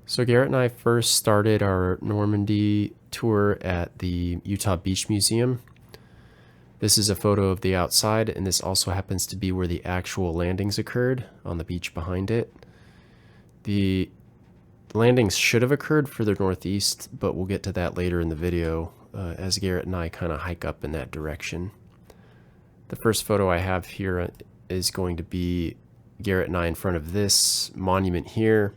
So Garrett and I first started our Normandy tour at the Utah Beach Museum. This is a photo of the outside, and this also happens to be where the actual landings occurred, on the beach behind it. The landings should have occurred further northeast, but we'll get to that later in the video as Garrett and I kind of hike up in that direction. The first photo I have here is going to be Garrett and I in front of this monument here.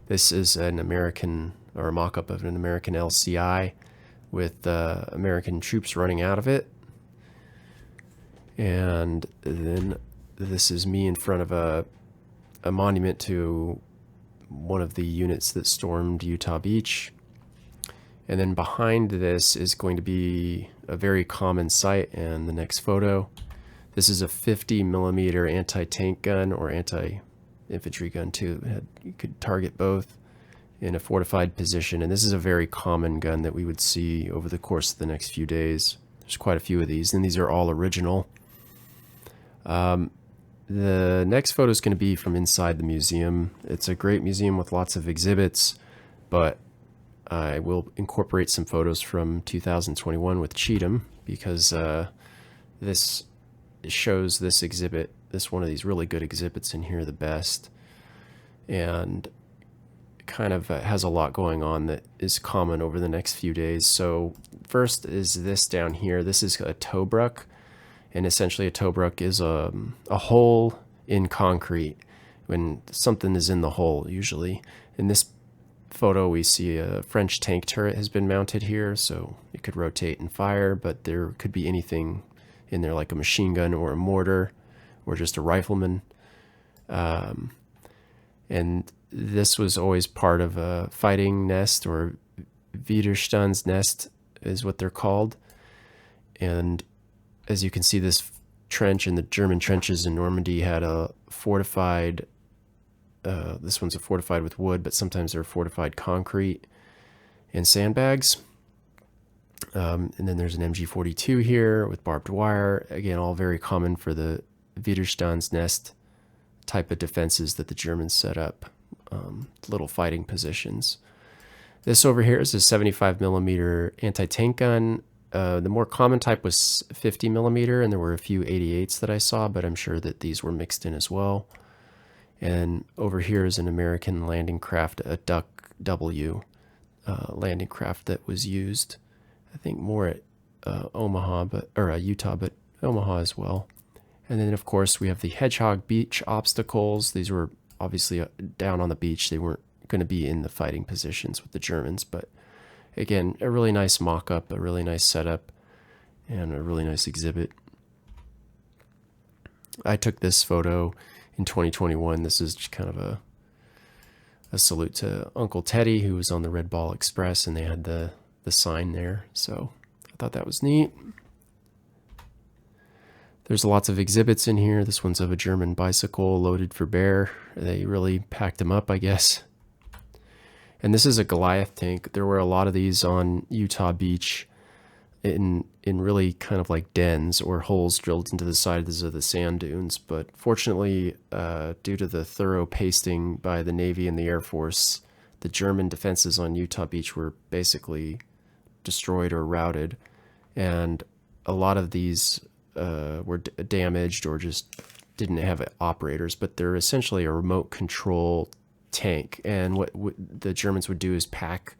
This is an American, or a mock-up of an American LCI with American troops running out of it. And then this is me in front of a monument to one of the units that stormed Utah Beach. And then behind this is going to be a very common sight in the next photo. This is a 50 millimeter anti-tank gun, or anti-infantry gun too. You could target both in a fortified position, and this is a very common gun that we would see over the course of the next few days. There's quite a few of these, and these are all original. The next photo is going to be from inside the museum. It's a great museum with lots of exhibits, but I will incorporate some photos from 2021 with Cheatham, because this shows this exhibit, one of these really good exhibits in here the best, and kind of has a lot going on that is common over the next few days. So first is this down here. This is a tobruk, and essentially a tobruk is a hole in concrete when something is in the hole, usually. In this photo we see a French tank turret has been mounted here, so it could rotate and fire, but there could be anything in there like a machine gun or a mortar or just a rifleman. And this was always part of a fighting nest, or Widerstandsnest is what they're called. And as you can see, this trench in the German trenches in Normandy had a fortified, this one's a fortified with wood, but sometimes they're fortified concrete and sandbags. And then there's an MG42 here with barbed wire. Again, all very common for the Widerstandsnest type of defenses that the Germans set up, little fighting positions. This over here is a 75 millimeter anti-tank gun. The more common type was 50 millimeter, and there were a few 88s that I saw, but I'm sure that these were mixed in as well. And over here is an American landing craft, a Duck W landing craft that was used, I think, more at Utah, but Omaha as well. And then, of course, we have the Hedgehog beach obstacles. These were obviously down on the beach. They weren't going to be in the fighting positions with the Germans, but again, a really nice mock-up, a really nice setup, and a really nice exhibit. I took this photo in 2021. This is just kind of a salute to Uncle Teddy, who was on the Red Ball Express, and they had the sign there. So I thought that was neat. There's lots of exhibits in here. This one's of a German bicycle loaded for bear. They really packed them up, I guess. And this is a Goliath tank. There were a lot of these on Utah Beach in really kind of like dens or holes drilled into the sides of the sand dunes. But fortunately, due to the thorough pasting by the Navy and the Air Force, the German defenses on Utah Beach were basically destroyed or routed. And a lot of these were damaged or just didn't have operators, but they're essentially a remote control tank. And what the Germans would do is pack,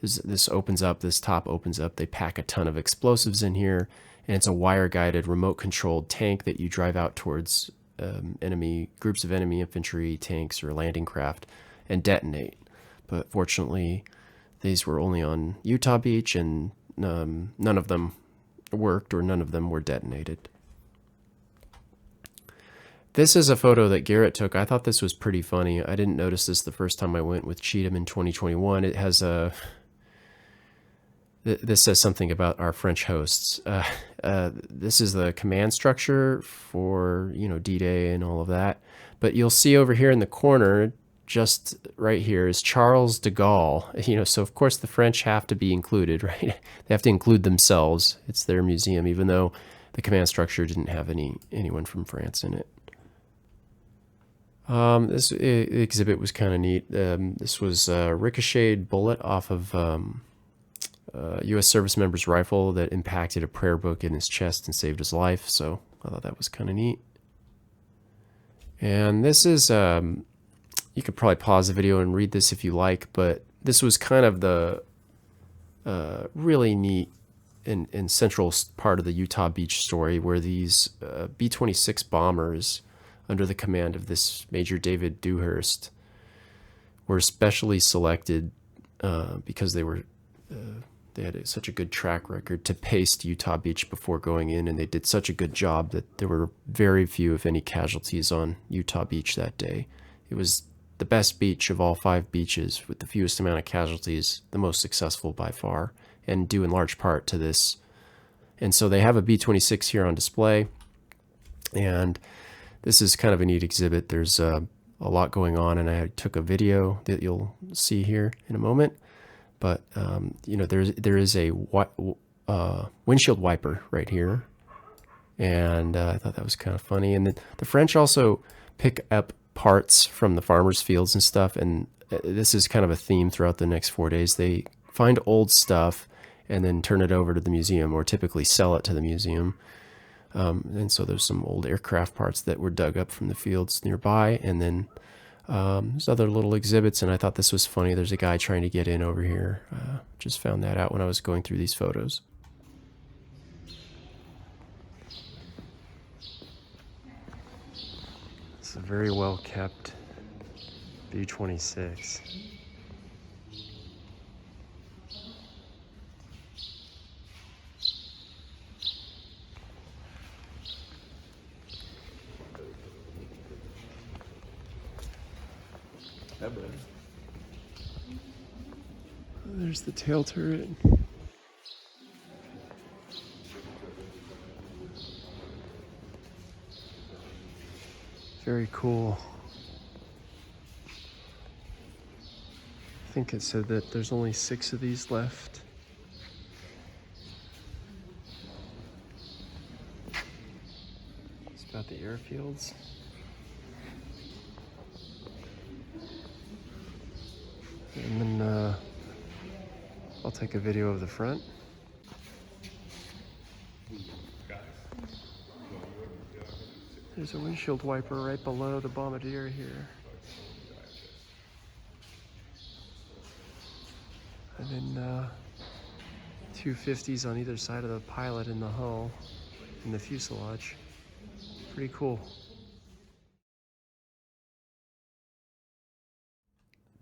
this opens up, this top opens up, they pack a ton of explosives in here, and it's a wire guided remote controlled tank that you drive out towards groups of enemy infantry, tanks, or landing craft and detonate. But fortunately these were only on Utah Beach, and none of them worked, or none of them were detonated. This is a photo that Garrett took. I thought this was pretty funny. I didn't notice this the first time I went with Cheatham in 2021. It has this says something about our French hosts. This is the command structure for, D-Day and all of that. But you'll see over here in the corner, just right here, is Charles de Gaulle. So of course the French have to be included, right? They have to include themselves. It's their museum, even though the command structure didn't have anyone from France in it. This exhibit was kind of neat. This was a ricocheted bullet off of U.S. service member's rifle that impacted a prayer book in his chest and saved his life. So I thought that was kind of neat. And this is, you could probably pause the video and read this if you like, but this was kind of the really neat and central part of the Utah Beach story, where these B-26 bombers under the command of this Major David Dewhurst were specially selected because they had such a good track record to paste Utah Beach before going in, and they did such a good job that there were very few, if any, casualties on Utah Beach that day. It was the best beach of all 5 beaches with the fewest amount of casualties, the most successful by far, and due in large part to this. And so they have a B-26 here on display, and this is kind of a neat exhibit. There's a lot going on, and I took a video that you'll see here in a moment. But you know, there is a windshield wiper right here, and I thought that was kind of funny. And the French also pick up parts from the farmers' fields and stuff, and this is kind of a theme throughout the next 4 days. They find old stuff and then turn it over to the museum, or typically sell it to the museum. And so there's some old aircraft parts that were dug up from the fields nearby, and then there's other little exhibits, and I thought this was funny. There's a guy trying to get in over here. Just found that out when I was going through these photos. It's a very well kept B-26. There's the tail turret. Very cool. I think it said that there's only 6 of these left. It's about the airfields. And then I'll take a video of the front. There's a windshield wiper right below the bombardier here. And then 2 50s on either side of the pilot in the hull, in the fuselage. Pretty cool.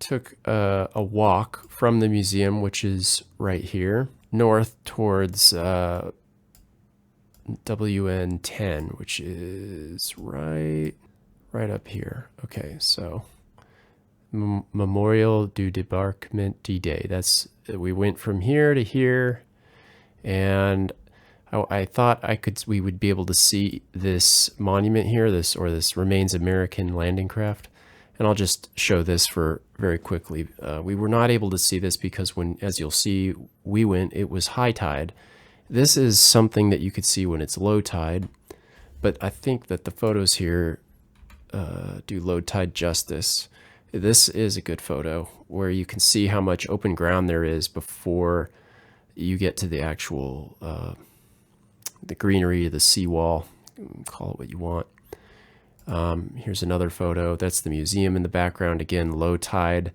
Took a walk from the museum, which is right here, north towards WN10, which is right up here. Okay, so Memorial du Débarquement D-Day. We went from here to here, and I thought we would be able to see this monument here, this remains American landing craft. And I'll just show this very quickly. We were not able to see this because as you'll see, we went, it was high tide. This is something that you could see when it's low tide, but I think that the photos here do low tide justice. This is a good photo where you can see how much open ground there is before you get to the actual, the greenery, the seawall, call it what you want. Here's another photo. That's the museum in the background. Again, low tide.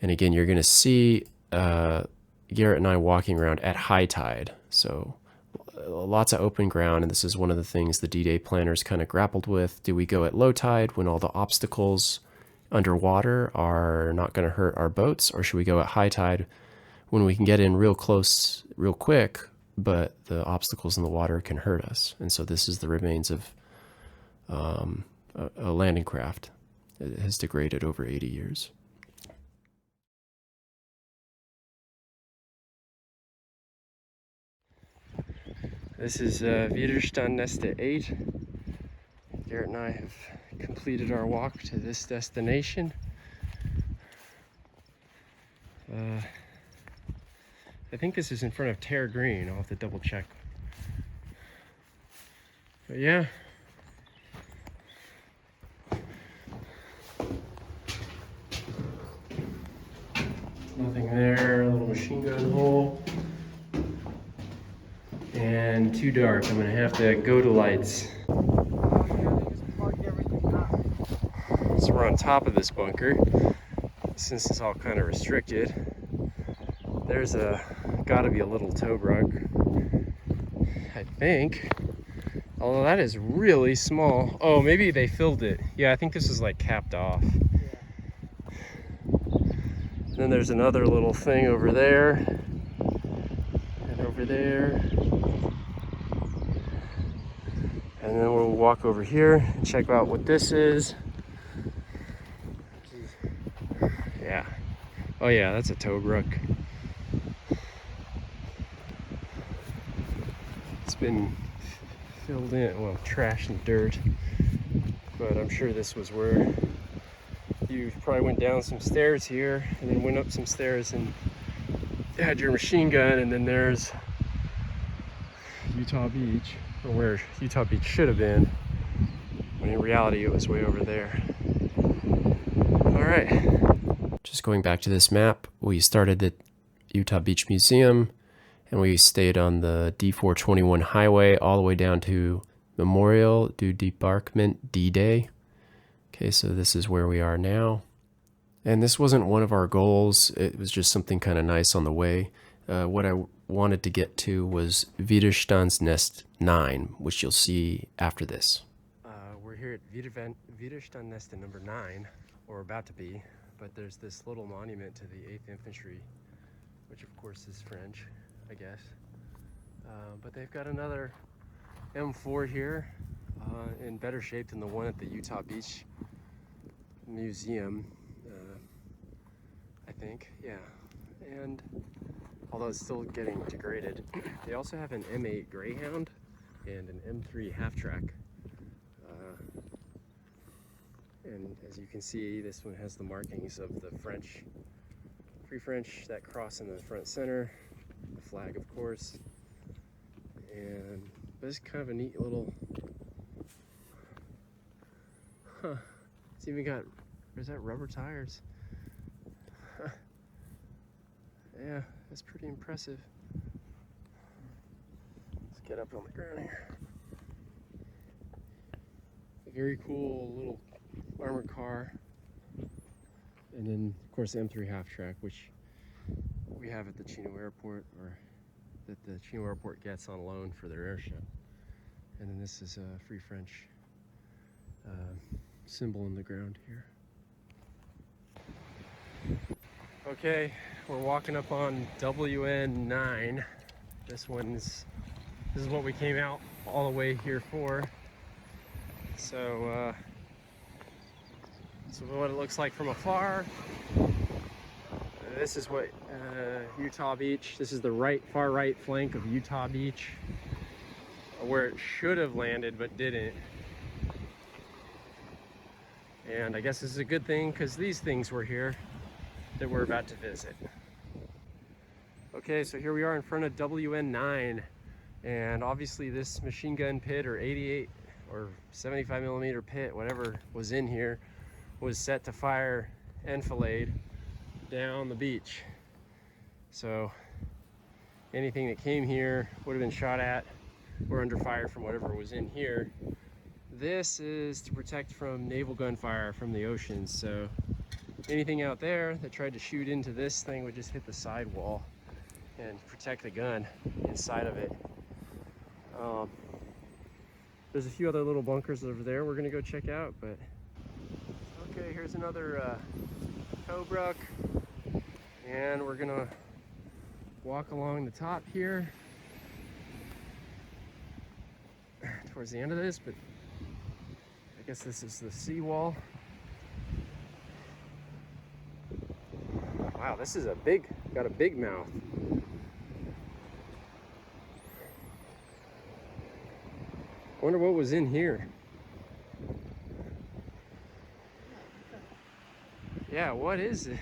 And again, you're going to see Garrett and I walking around at high tide. So lots of open ground. And this is one of the things the D-Day planners kind of grappled with. Do we go at low tide when all the obstacles underwater are not going to hurt our boats? Or should we go at high tide when we can get in real close, real quick, but the obstacles in the water can hurt us? And so this is the remains of a landing craft. It has degraded over 80 years. This is Widerstand 8. Garrett and I have completed our walk to this destination. I think this is in front of Terre Green. I'll have to double check. But yeah. Nothing there, a little machine gun hole. And too dark, I'm gonna have to go to lights. So we're on top of this bunker. Since it's all kind of restricted, there's gotta be a little tow rug, I think. Although that is really small. Oh, maybe they filled it. Yeah, I think this is like capped off. Then there's another little thing over there, and over there. And then we'll walk over here and check out what this is. Yeah. Oh yeah, that's a tow brook. It's been filled in, well, trash and dirt. But I'm sure this was where you probably went down some stairs here and then went up some stairs and had your machine gun, and then there's Utah Beach, or where Utah Beach should have been, when in reality it was way over there. All right. Just going back to this map, we started at Utah Beach Museum and we stayed on the D421 highway all the way down to Memorial du Débarquement D-Day. Okay, so this is where we are now. And this wasn't one of our goals. It was just something kind of nice on the way. What I wanted to get to was Widerstandsnest 9, which you'll see after this. We're here at Widerstandsnest number 9, or about to be, but there's this little monument to the 8th Infantry, which of course is French, I guess. But they've got another M4 here in better shape than the one at the Utah Beach Museum, I think, yeah. And although it's still getting degraded, they also have an M8 Greyhound and an M3 half-track. And as you can see, this one has the markings of the French, Free French, that cross in the front center, the flag, of course. And this is kind of a neat little, it's even got, where's that, rubber tires? Yeah, that's pretty impressive. Let's get up on the ground here. A very cool little armored car. And then, of course, the M3 half-track, which we have at the Chino Airport, or that the Chino Airport gets on loan for their airship. And then this is a Free French symbol in the ground here. Okay, we're walking up on WN9. This is what we came out all the way here for. So, this is what it looks like from afar. This is what Utah Beach, this is the far right flank of Utah Beach, where it should have landed but didn't. And I guess this is a good thing because these things were here that we're about to visit. Okay, so here we are in front of WN9, and obviously this machine gun pit, or 88 or 75 millimeter pit, whatever was in here, was set to fire enfilade down the beach. So anything that came here would have been shot at or under fire from whatever was in here. This is to protect from naval gunfire from the oceans, so anything out there that tried to shoot into this thing would just hit the sidewall and protect the gun inside of it. There's a few other little bunkers over there we're gonna go check out, but okay, here's another tow brook, and we're gonna walk along the top here towards the end of this, but I guess this is the seawall. Wow, this is got a big mouth. I wonder what was in here. Yeah, what is it?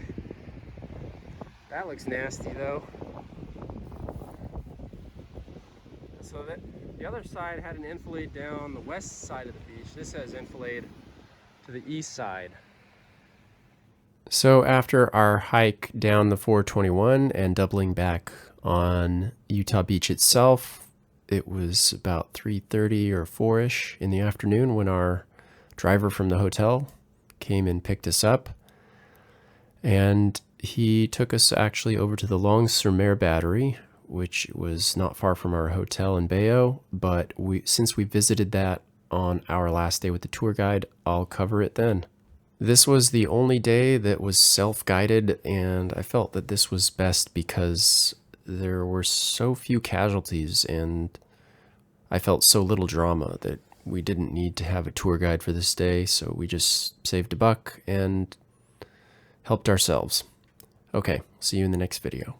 That looks nasty though. So the other side had an enfilade down the west side of the beach. This has enfilade to the east side. So after our hike down the 421 and doubling back on Utah Beach itself, it was about 3:30 or 4ish in the afternoon when our driver from the hotel came and picked us up. And he took us actually over to the Long-sur-Mer Battery, which was not far from our hotel in Bayo. But since we visited that on our last day with the tour guide, I'll cover it then. This was the only day that was self-guided, and I felt that this was best because there were so few casualties and I felt so little drama that we didn't need to have a tour guide for this day, so we just saved $1 and helped ourselves. Okay, see you in the next video.